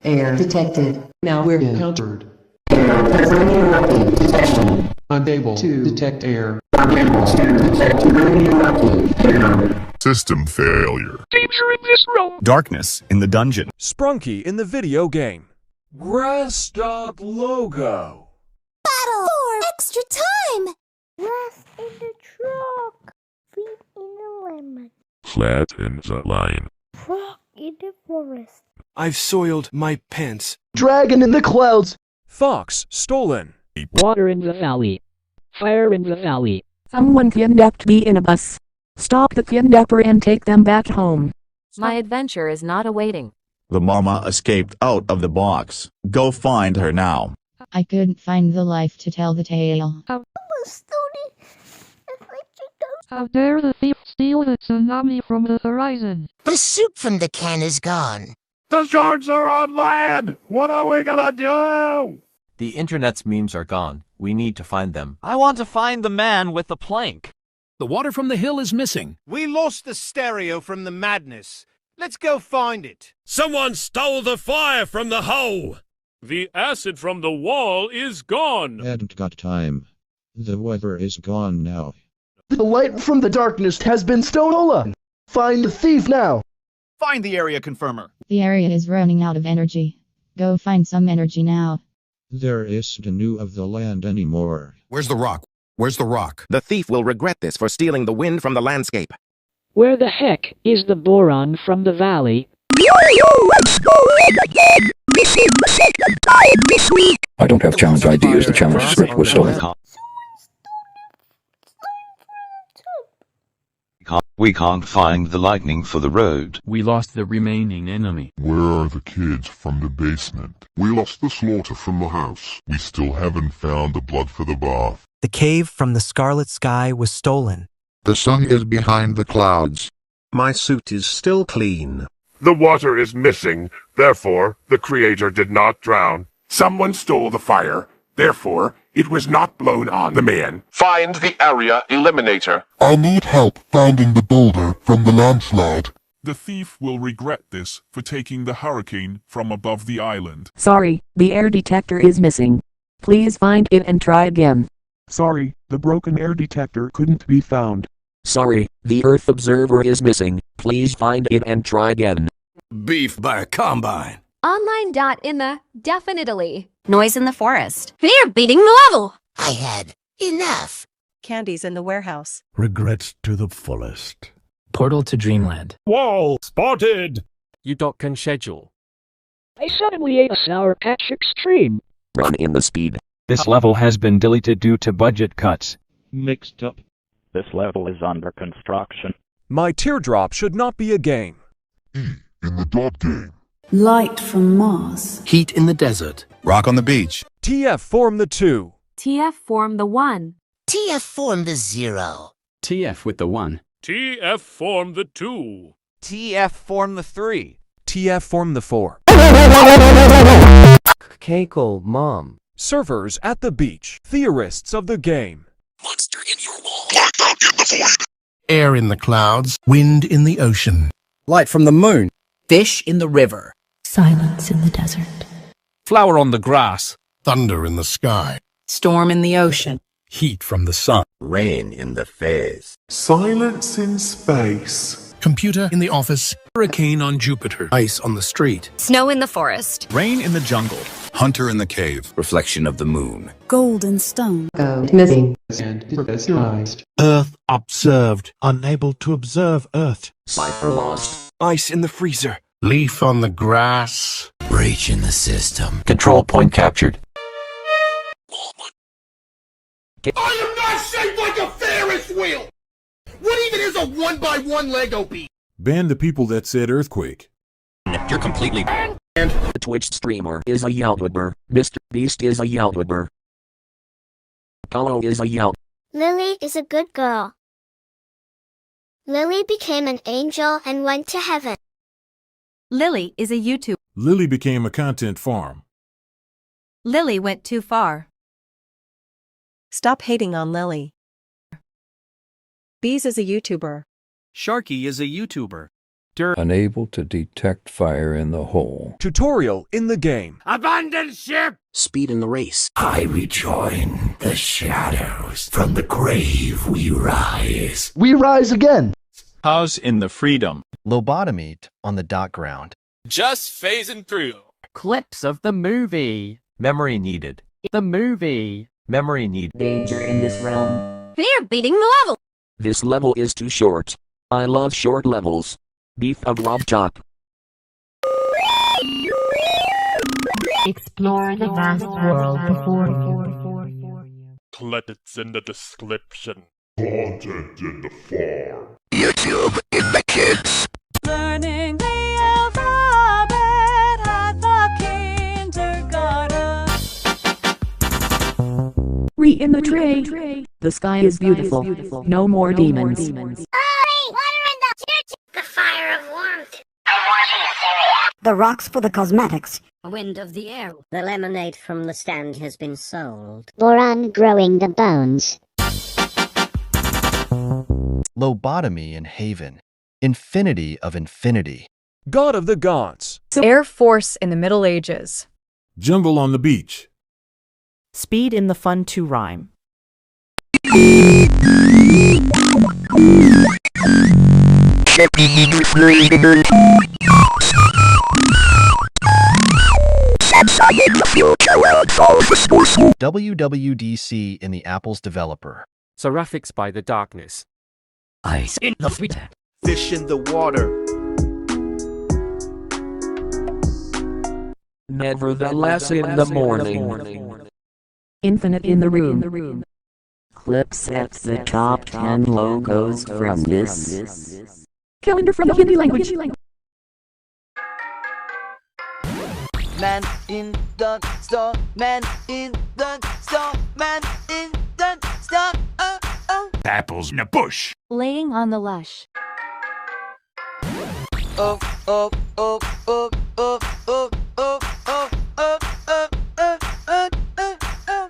Air detected. Now we're Encountered. radioactive detection. Unable to detect air. Unable to detect radioactive air. System failure. Danger in this room. Darkness in the dungeon. Sprunky in the video game. Grass.logo. Battle for extra time. Grass in the truck. Feet in the lemon. Flat in the line. Frog in the forest. I've soiled my pants. Dragon in the clouds. Fox stolen. Water in the valley. Fire in the valley. Someone kidnapped me in a bus. Stop the kidnapper and take them back home. My adventure is not awaiting. The mama escaped out of the box. Go find her now. I couldn't find the life to tell the tale. How dare the thief steal the tsunami from the horizon? The soup from the can is gone. The sharks are on land! What are we gonna do? The internet's memes are gone. We need to find them. I want to find the man with the plank. The water from the hill is missing. We lost the stereo from the madness. Let's go find it. Someone stole the fire from the hole. The acid from the wall is gone. Hadn't got time. The weather is gone now. The light from the darkness has been stolen. Find the thief now. Find the area confirmer. The area is running out of energy. Go find some energy now. There isn't a new of the land anymore. Where's the rock? Where's the rock? The thief will regret this for stealing the wind from the landscape. Where the heck is the boron from the valley? I don't have challenge ideas. The challenge script was stolen. We can't find the lightning for the road. We lost the remaining enemy. Where are the kids from the basement? We lost the slaughter from the house. We still haven't found the blood for the bath. The cave from the scarlet sky was stolen. The sun is behind the clouds. My suit is still clean. The water is missing, therefore the creator did not drown. Someone stole the fire, therefore it was not blown on the man. Find the area eliminator. I need help finding the boulder from the landslide. The thief will regret this for taking the hurricane from above the island. Sorry, the air detector is missing. Please find it and try again. Sorry, the broken air detector couldn't be found. Sorry, the Earth observer is missing. Please find it and try again. Beef by a combine. Online dot in the definitely. Noise in the forest. Fear beating the level. I had enough. Candies in the warehouse. Regrets to the fullest. Portal to Dreamland. Wall spotted. Udokan schedule. I suddenly ate a Sour Patch Extreme. Run in the speed. This level has been deleted due to budget cuts. Mixed up. This level is under construction. My teardrop should not be a game. In the dot game. Light from Mars. Heat in the desert. Rock on the beach. TF form the 2. TF form the 1. TF form the 0. TF with the 1. TF form the 2. TF form the 3. TF form the 4. Kekel mom. Servers at the beach. Theorists of the game. Monster in your wall. Blackout in the void. Air in the clouds. Wind in the ocean. Light from the moon. Fish in the river. Silence in the desert. Flower on the grass. Thunder in the sky. Storm in the ocean. Heat from the sun. Rain in the face. Silence in space. Computer in the office. Hurricane on Jupiter. Ice on the street. Snow in the forest. Rain in the jungle. Hunter in the cave. Reflection of the moon. Golden stone. Gold missing. And pressurized. Earth observed. Unable to observe Earth. Cipher lost. Ice in the freezer. Leaf on the grass. Breach in the system. Control point captured. I am not shaped like a Ferris wheel! What even is a 1x1 Lego piece? Ban the people that said earthquake. You're completely banned. And the Twitch streamer is a YouTuber. Mr. Beast is a YouTuber. Apollo is a YouTuber. Lily is a good girl. Lily became an angel and went to heaven. Lily is a YouTuber. Lily became a content farm. Lily went too far. Stop hating on Lily. Bees is a YouTuber. Sharky is a YouTuber. Unable to detect fire in the hole. Tutorial in the game. Abandon ship! Speed in the race. I rejoin the shadows. From the grave we rise. We rise again. House in the freedom. Lobotomy on the dock ground. Just phasing through. Clips of the movie. Memory needed. The movie. Memory needed. Danger in this realm. Fear beating the level. This level is too short. I love short levels. Beef of Rob Chop. Explore the vast world before you. Credits in the description. Content in the farm. YouTube in the kids. Learning the alphabet at the kindergarten. Re in the tray. The sky is beautiful. No more demons. The fire of warmth. The rocks for the cosmetics. Wind of the air. The lemonade from the stand has been sold. Boron growing the bones. Lobotomy in Haven. Infinity of infinity. God of the Gods. Air Force in the Middle Ages. Jungle on the beach. Speed in the fun to rhyme. WWDC in the Apple's developer. Seraphics by the darkness. Ice in the freezer. Fish in the water. Nevertheless in the morning. Infinite in the room. Clips at the top 10 logos from this. Calendar from the Hindi language. Man in the store, man in the store, man in the store, oh, oh. Apples in a bush. Laying on the lush. Oh, oh, oh, oh, oh, oh, oh, oh, oh, oh, oh, oh, oh, oh.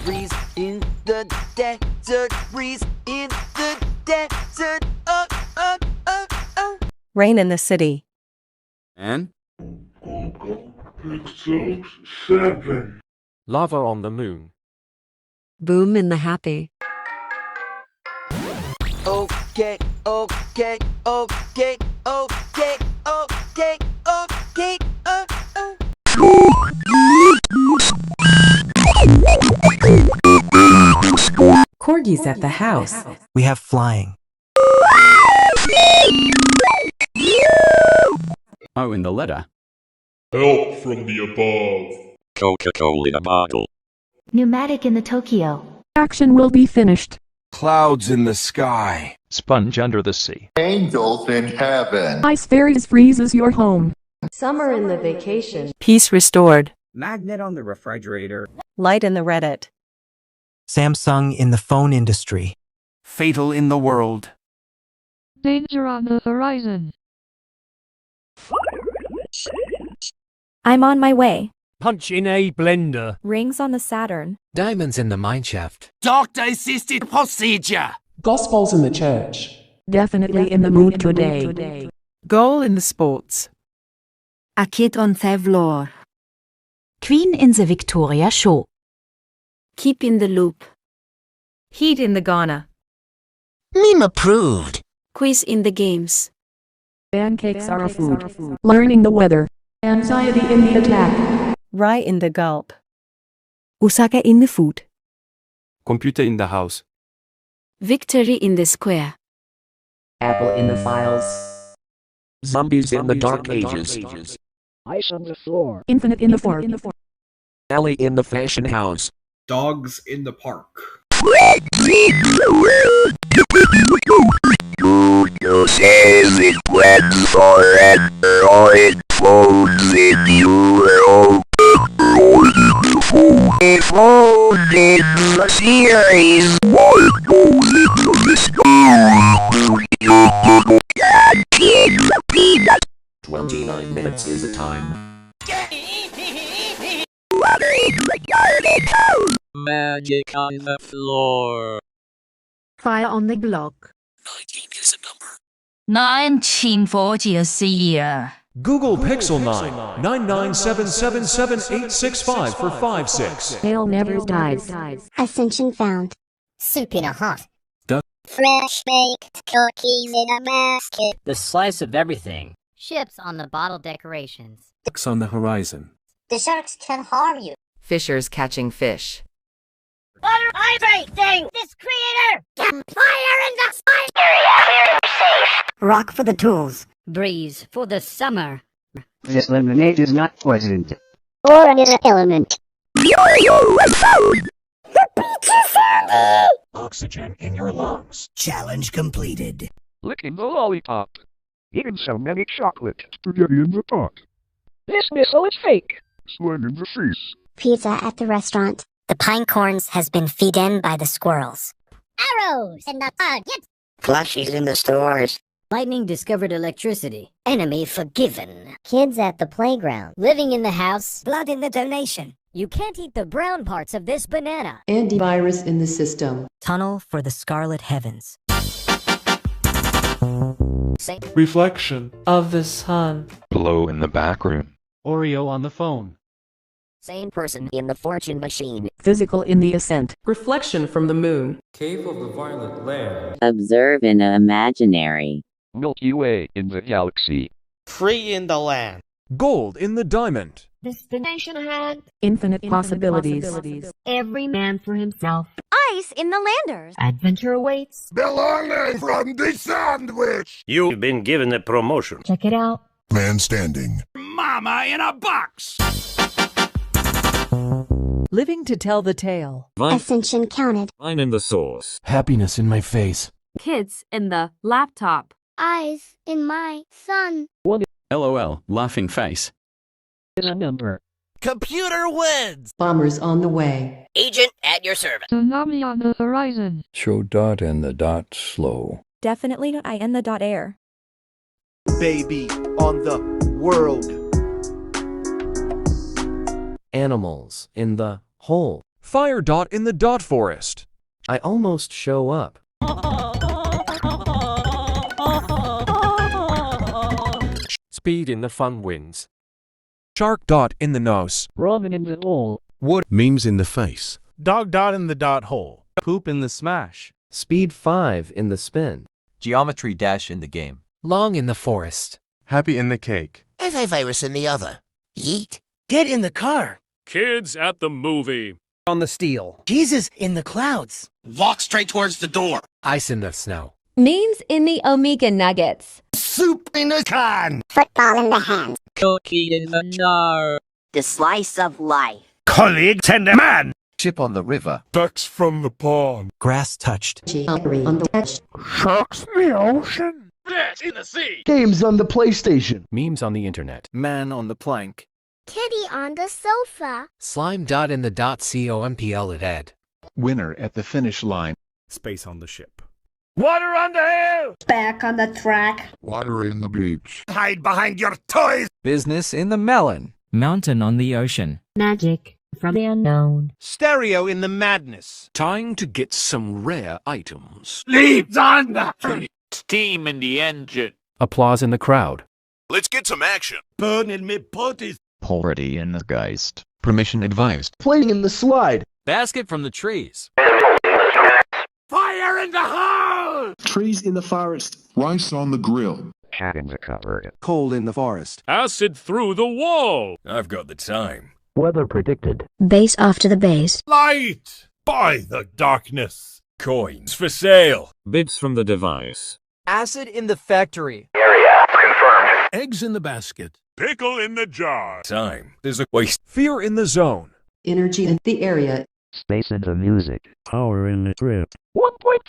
Breeze in the desert, breeze in the desert, oh, oh, oh, oh. Rain in the city. And? 7. Lava on the moon. Boom in the happy. Okay, okay, okay, okay, okay, okay, Corgis at the house. We have flying. Oh, in the letter. Help from the above. Coca-Cola in a bottle. Pneumatic in the Tokyo. Action will be finished. Clouds in the sky. Sponge under the sea. Angels in heaven. Ice fairies freezes your home. Summer in the vacation. Peace restored. Magnet on the refrigerator. Light in the Reddit. Samsung in the phone industry. Fatal in the world. Danger on the horizon. I'm on my way. Punch in a blender. Rings on the Saturn. Diamonds in the mineshaft. Doctor-assisted procedure. Gospels in the church. Definitely in the mood today. Goal in the sports. A kid on the floor. Queen in the Victoria Show. Keep in the loop. Heat in the Ghana. Meme approved. Quiz in the games. Pancakes are a food. Learning the weather. Anxiety in the attack. Rye in the gulp. Osaka in the food. Computer in the house. Victory in the square. Apple in the files. Zombies in the dark ages. Ice on the floor. Infinite in the fork. Alley in the fashion house. Dogs in the park. You says it went forever or it folds in Euro. It folds in the series. What goes into the sky? You can't get the peanut. 29 minutes is the time. Magic on the floor. Fire on the block. 19 is a number. 1940 is the year. Google Pixel 9 997777865 for 56. Tail never dies. Ascension found. Soup in a hot. Fresh baked cookies in a basket. The slice of everything. Ships on the bottle decorations. Ducks on the horizon. The sharks can harm you. Fishers catching fish. Butter everything! This creator! Fire in the sky! Rock for the tools. Breeze for the summer. This lemonade is not poisoned. Or an element. The beach is sandy! Oxygen in your lungs. Challenge completed. Licking the lollipop. Eating so many chocolate. Spaghetti in the pot. This missile is fake. Slang in the face. Pizza at the restaurant. The pine cones has been feed in by the squirrels. Arrows in the target. Plushies in the stores. Lightning discovered electricity. Enemy forgiven. Kids at the playground. Living in the house. Blood in the donation. You can't eat the brown parts of this banana. Antivirus in the system. Tunnel for the scarlet heavens. Reflection Of the sun. Glow in the back room. Oreo on the phone. Same person in the fortune machine. Physical in the ascent. Reflection from the moon. Cave of the Violet Land. Observe in a imaginary. Milky Way in the galaxy. Free in the land. Gold in the diamond. Destination ahead. Infinite possibilities. Every man for himself. Ice in the landers. Adventure awaits. Belonging from the sandwich. You've been given a promotion. Check it out. Man standing. Mama in a box. Living to tell the tale. Ascension counted. I'm in the source. Happiness in my face. Kids in the laptop. Eyes in my sun. LOL, laughing face. Is a number. Computer wins. Bombers on the way. Agent at your service. Tsunami on the horizon. Show dot and the dot slow. Definitely not I and the dot air. Baby on the world. Animals in the hole. Fire dot in the dot forest. I almost show up. Speed in the fun wins. Shark dot in the nose. Robin in the hole. Wood memes in the face. Dog dot in the dot hole. Poop in the smash. Speed 5 in the spin. Geometry dash in the game. Long in the forest. Happy in the cake. Antivirus in the other. Yeet. Get in the car. Kids at the movie. On the steel. Jesus in the clouds. Walk straight towards the door. Ice in the snow. Memes in the Omega Nuggets. Soup in the can. Football in the hand. Cookie in the jar. The slice of life. Colleague tender man. Ship on the river. Ducks from the pond. Grass touched. Geometry on the edge. Sharks in the ocean. Fish in the sea. Games on the PlayStation. Memes on the internet. Man on the plank. Kitty on the sofa. Slime dot in the dot COMPL at ed. Winner at the finish line. Space on the ship. Water on the hill. Back on the track. Water in the beach. Hide behind your toys. Business in the melon. Mountain on the ocean. Magic from the unknown. Stereo in the madness. Time to get some rare items. Leaves on the street. Steam in the engine. Applause in the crowd. Let's get some action. Burning me putties. Polarity in the Geist. Permission advised. Playing in the slide. Basket from the trees. Fire in the hole. Trees in the forest. Rice on the grill. Cat in the cupboard. Cold in the forest. Acid through the wall. I've got the time. Weather predicted. Base off to the base. Light. By the darkness. Coins for sale. Bits from the device. Acid in the factory. Area confirmed. Eggs in the basket. Pickle in the jar. Time. There's a waste. Fear in the zone. Energy in the area. Space in the music. Power in the trip. 1.5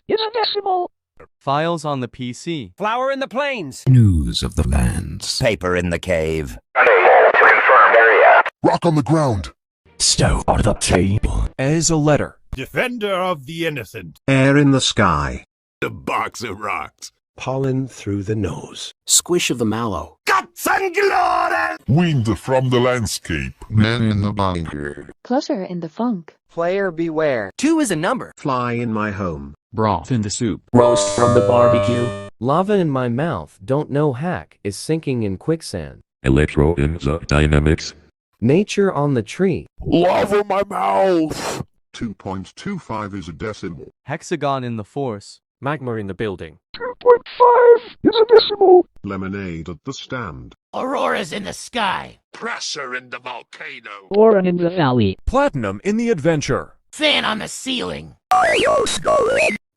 is a decimal. Files on the PC. Flower in the plains. News of the lands. Paper in the cave. Unable to confirm area. Rock on the ground. Stove on the table. As a letter. Defender of the innocent. Air in the sky. A box of rocks. Pollen through the nose. Squish of the mallow. Guts and glory. Wind from the landscape. Man in the bunker. Clutter in the funk. Player beware. 2 is a number. Fly in my home. Broth in the soup. Roast from the barbecue. Lava in my mouth, don't know hack, is sinking in quicksand. Electro in the dynamics. Nature on the tree. Lava in my mouth! 2.25 is a decimal. Hexagon in the force. Magma in the building. 2.5 is a decimal. Lemonade at the stand. Aurora's in the sky. Pressure in the volcano. Boron in the valley. Platinum in the adventure. Fan on the ceiling.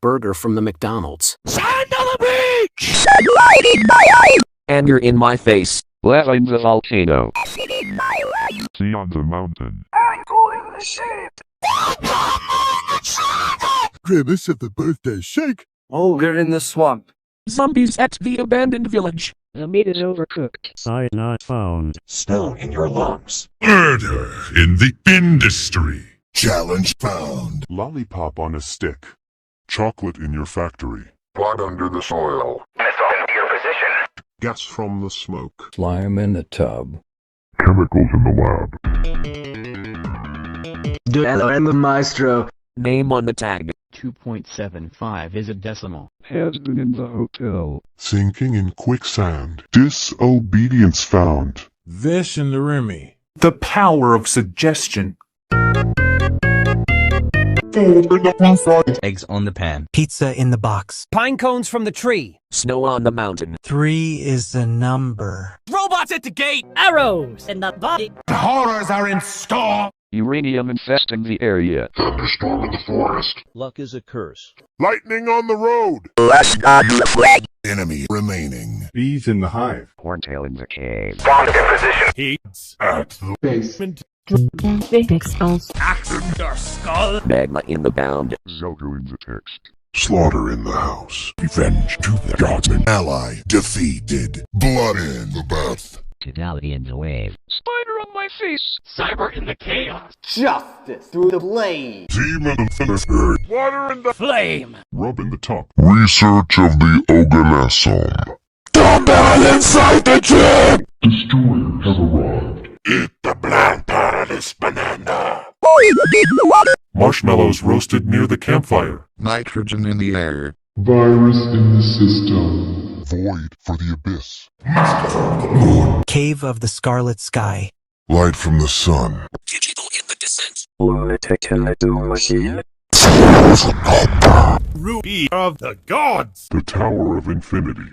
Burger from the McDonald's. Sand on the beach! Anger in my face. Lava in the volcano. Sea on the mountain. Grimace at the birthday shake. Ogre in the swamp. Zombies at the abandoned village. The meat is overcooked. Sign not found. Stone in your lungs. Murder in the industry. Challenge found. Lollipop on a stick. Chocolate in your factory. Blood under the soil. Missile into your position. Gas from the smoke. Slime in the tub. Chemicals in the lab. Duello and the Maestro. Name on the tag. 2.75 is a decimal. Has been in the hotel. Sinking in quicksand. Disobedience found. Vish and the Remy. The power of suggestion. Food in the restaurant. Eggs on the pan. Pizza in the box. Pine cones from the tree. Snow on the mountain. 3 is the number. Robots at the gate. Arrows in the body. The horrors are in store. Uranium infesting the area. Thunderstorm in the forest. Luck is a curse. Lightning on the road. Last on the flag. Enemy remaining. Bees in the hive. Horntail in the cave. Bomb in position. Heats at the basement. Axe in your skull. Magma in the bound. Zogo in the text. Slaughter in the house. Revenge to the gods. Ally defeated. Blood in the bath. Totality in the wave. Spider on my face. Cyber in the chaos. Justice through the blade. Demon in the earth. Water in the flame. Rub in the top. Research of the Oganesson. Combat inside the gym. Destroyers have arrived. Eat the bland paradise banana. Marshmallows roasted near the campfire. Nitrogen in the air. Virus in the system. Void for the abyss. Cave of the Scarlet Sky. Light from the sun. Digital in the descent. Ruby of the gods. The Tower of Infinity.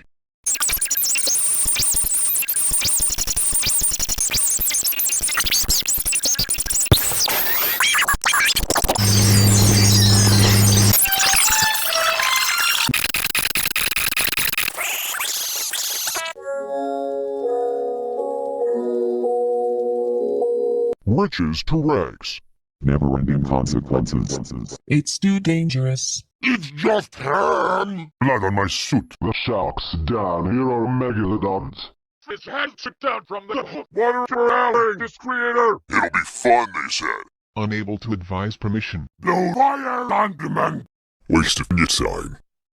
Riches to rags. Never-ending consequences. It's too dangerous. It's just ham. Blood on my suit. The sharks down. Here are megalodons. His head took down from the water for alley. This creator. It'll be fun, they said. Unable to advise permission. No fire on demand. Waste of your time.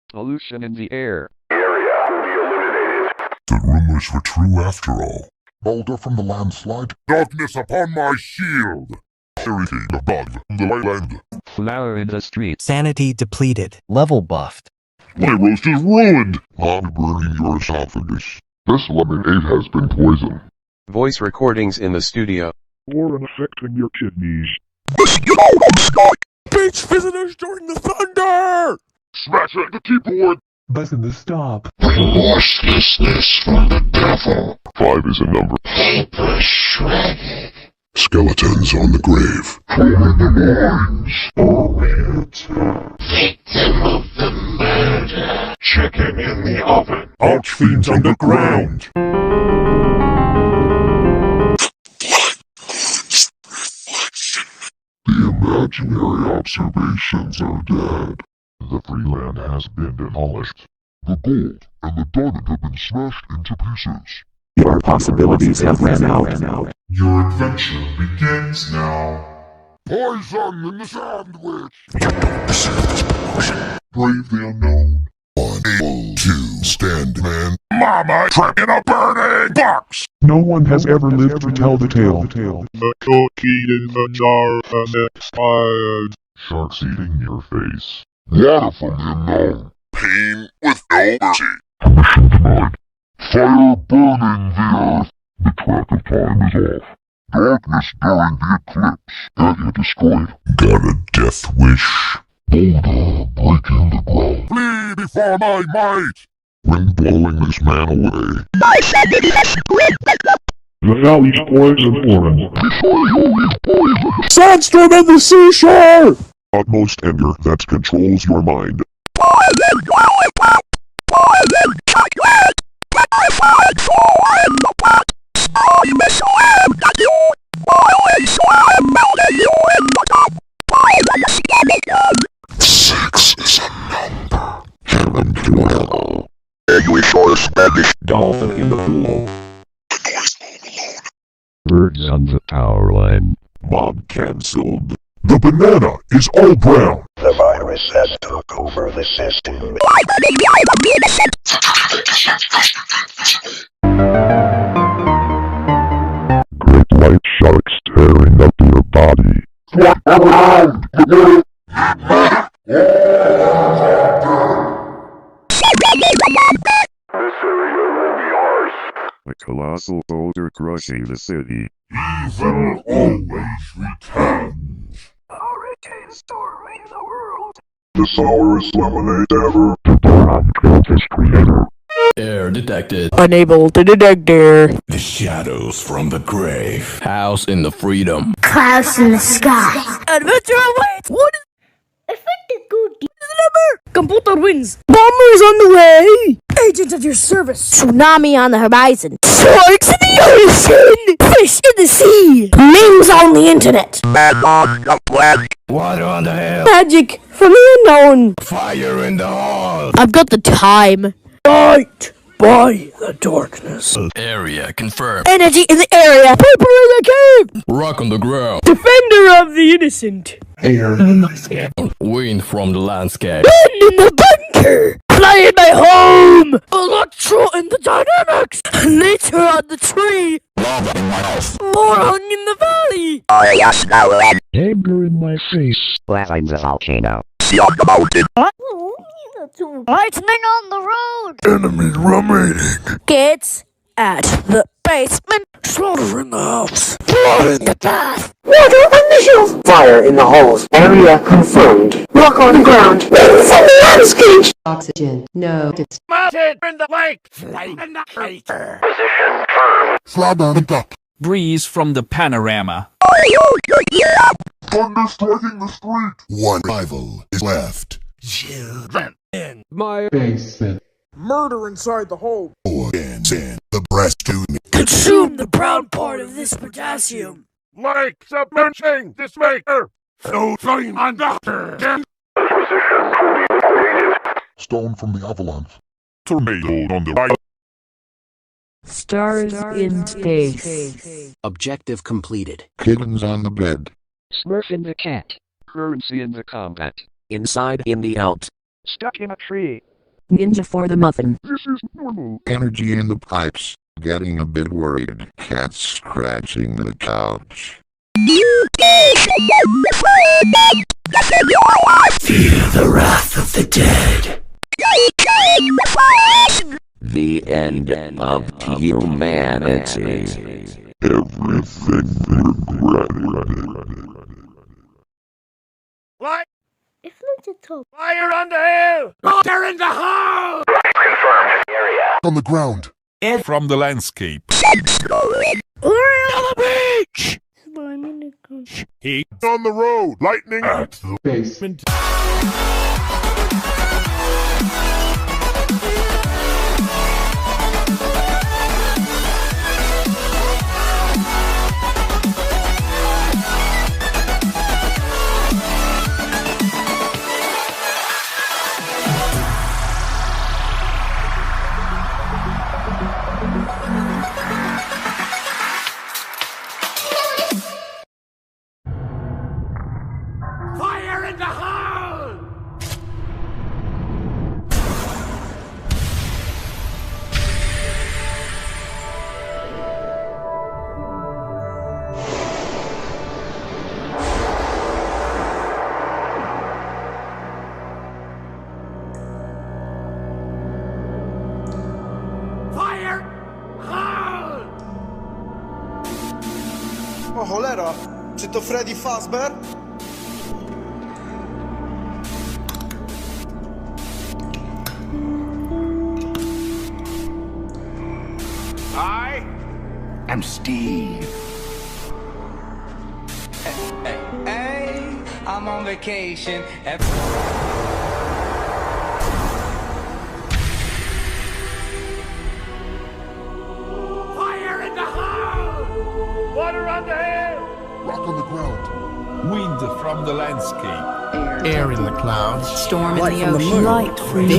Pollution in the air. Area will be eliminated. The rumors were true after all. Boulder from the landslide. Darkness upon my shield. Everything above the land. Flower in the street. Sanity depleted. Level buffed. My roast is ruined. I'm burning your esophagus. This lemonade has been poisoned. Voice recordings in the studio. Or affecting your kidneys. Beach visitors during the thunder. Smash at the keyboard. Button the stop. Remorselessness from the devil. 5 is a number. Paper shredded. Skeletons on the grave. Pulling the lines. Victim of the murder. Chicken in the oven. Archfiends underground. The imaginary observations are dead. The freeland has been demolished. The gold and the diamond have been smashed into pieces. Your possibilities have ran out. Your adventure begins now. Poison in the sandwich. Brave the unknown. Unable to stand man. Mama trapped in a burning box. No one has ever lived to tell the tale. The cookie in the jar has expired. Sharks eating your face. Water from the unknown. Pain with no mercy. Mission denied. Fire burning the earth. The track of time is off. Darkness during the eclipse. Area destroyed. Got a death wish. Boulder breaking the ground. Flee before my might! Wind blowing this man away. The valley's poison orange. Sandstorm at the seashore! Utmost anger that controls your mind. Six is a number. Heaven to hell. You saw a Spanish dolphin in the pool. The noise home alone. Birds on the power line. Mob cancelled. The banana is all brown. The virus has took over the system. Great white sharks tearing up your body. What around? This area will be ours. A colossal boulder crushing the city. Evil always returns. Hurricane storm in the world. The sourest lemonade ever. The Boron killed his creator. Air detected. Unable to detect air. The shadows from the grave. House in the freedom. Clouds in the sky. Adventure awaits! What is I found the good the number? Computer wins. Bombers on the way. Agents at your service. Tsunami on the horizon. Sharks in the ocean. Fish in the sea. Memes on the internet. Water on the hill. Magic from the unknown. Fire in the hall. I've got the time. Fight by the darkness. Area confirmed. Energy in the area. Paper in the cave. Rock on the ground. Defender of the innocent. Air in the sky. Wind from the landscape. Wind in the bunker. Fly in my home. Electro in the dynamics. Nature on the tree. Lava in my house. Boron in the valley. Anger in my face. Lava the volcano. Lightning on the road! Enemy remaining. Kids at the basement. Slaughter in the house. Blood in the bath. Water on the shelf. Fire in the halls. Area confirmed. Rock on the ground. From the landscape. Oxygen. No. It's Mounted in the lake! Flight in the crater! Position firm. Slab on the duck. Breeze from the panorama. Thunder striking the street. One rival is left. Children in My basement. murder inside the hole. Organs in the breast to me. Consume the brown part of this potassium. like submerging this maker! No flame on doctor! Position fully activated. Stone from the avalanche. Tornado on the right. Stars in space. Objective completed. Kittens on the bed. Smurf in the cat. Currency in the combat. Inside in the out. Stuck in a tree. Ninja for the muffin. This is normal. Energy in the pipes. Getting a bit worried. Cat scratching the couch. Fear the wrath of the dead. The end of humanity. Everything regretted. What? If looked at top. Fire on the hill! They're in the hole! Confirmed. Area. On the ground. And from the landscape. On the beach! Heat on the road. Lightning at the Basement. Fire in the hole! O cholera, czy to Freddy Fazbear? I am Steve. Hey, I'm on vacation. Fire in the house! Water on the hill! Rock on the ground. Wind from the landscape. Air in the clouds. Storm in the ocean. Light from the